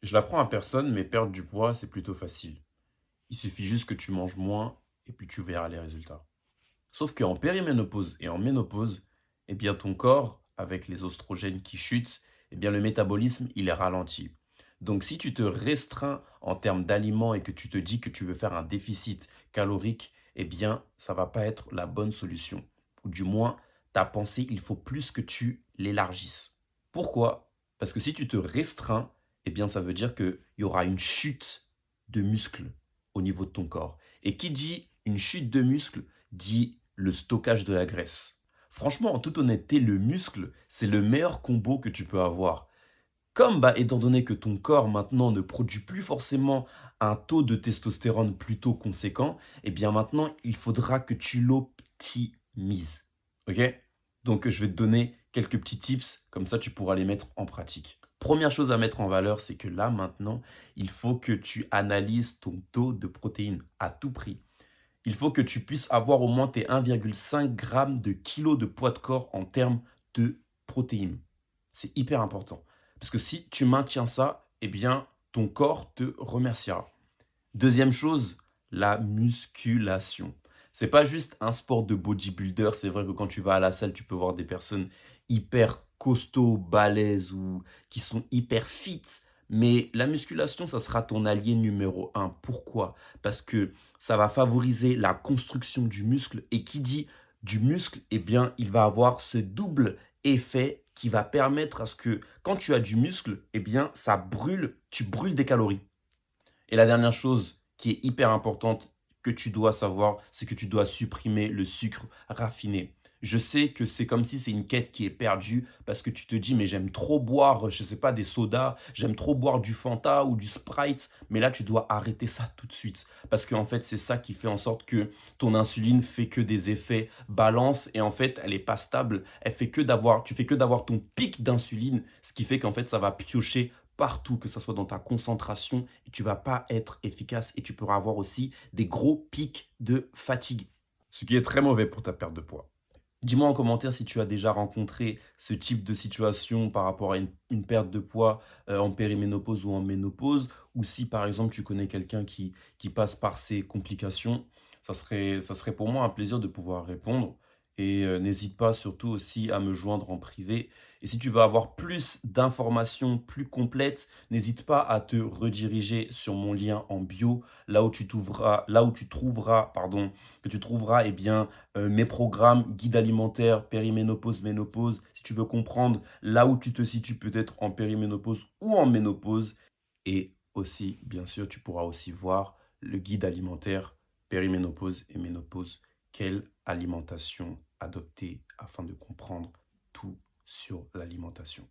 Je l'apprends à personne, mais perdre du poids, c'est plutôt facile. Il suffit juste que tu manges moins et puis tu verras les résultats. Sauf qu'en périménopause et en ménopause, eh bien ton corps, avec les oestrogènes qui chutent, eh bien le métabolisme, il est ralenti. Donc si tu te restreins en termes d'aliments et que tu te dis que tu veux faire un déficit calorique, eh bien ça va pas être la bonne solution. Ou du moins, ta pensée, il faut plus que tu l'élargisses. Pourquoi? Parce que si tu te restreins, eh bien ça veut dire qu'il y aura une chute de muscles au niveau de ton corps. Et qui dit une chute de muscles dit le stockage de la graisse. Franchement, en toute honnêteté, le muscle, c'est le meilleur combo que tu peux avoir. Comme, étant donné que ton corps maintenant ne produit plus forcément un taux de testostérone plutôt conséquent, eh bien maintenant, il faudra que tu l'optimises. Ok? Donc, je vais te donner quelques petits tips, comme ça tu pourras les mettre en pratique. Première chose à mettre en valeur, c'est que là maintenant, il faut que tu analyses ton taux de protéines à tout prix. Il faut que tu puisses avoir au moins tes 1,5 g de kilo de poids de corps en termes de protéines. C'est hyper important. Parce que si tu maintiens ça, eh bien, ton corps te remerciera. Deuxième chose, la musculation. C'est pas juste un sport de bodybuilder. C'est vrai que quand tu vas à la salle, tu peux voir des personnes hyper costauds, balèzes ou qui sont hyper fit. Mais la musculation, ça sera ton allié numéro un. Pourquoi? Parce que ça va favoriser la construction du muscle. Et qui dit du muscle, eh bien, il va avoir ce double effet qui va permettre à ce que quand tu as du muscle, eh bien, ça brûle, tu brûles des calories. Et la dernière chose qui est hyper importante que tu dois savoir, c'est que tu dois supprimer le sucre raffiné. Je sais que c'est comme si c'est une quête qui est perdue parce que tu te dis mais j'aime trop boire, je sais pas, des sodas, j'aime trop boire du Fanta ou du Sprite, mais là tu dois arrêter ça tout de suite parce qu'en fait c'est ça qui fait en sorte que ton insuline fait que des effets balance et en fait elle est pas stable, tu fais que d'avoir ton pic d'insuline, ce qui fait qu'en fait ça va piocher partout, que ce soit dans ta concentration, et tu vas pas être efficace et tu pourras avoir aussi des gros pics de fatigue, ce qui est très mauvais pour ta perte de poids. Dis-moi en commentaire si tu as déjà rencontré ce type de situation par rapport à une perte de poids en périménopause ou en ménopause, ou si par exemple tu connais quelqu'un qui passe par ces complications, ça serait pour moi un plaisir de pouvoir répondre. Et n'hésite pas surtout aussi à me joindre en privé. Et si tu veux avoir plus d'informations plus complètes, n'hésite pas à te rediriger sur mon lien en bio, là où tu trouveras, pardon, que tu trouveras eh bien, mes programmes, guide alimentaire, périménopause, ménopause. Si tu veux comprendre là où tu te situes peut-être en périménopause ou en ménopause. Et aussi, bien sûr, tu pourras aussi voir le guide alimentaire, périménopause et ménopause. Quelle alimentation adopter afin de comprendre tout sur l'alimentation.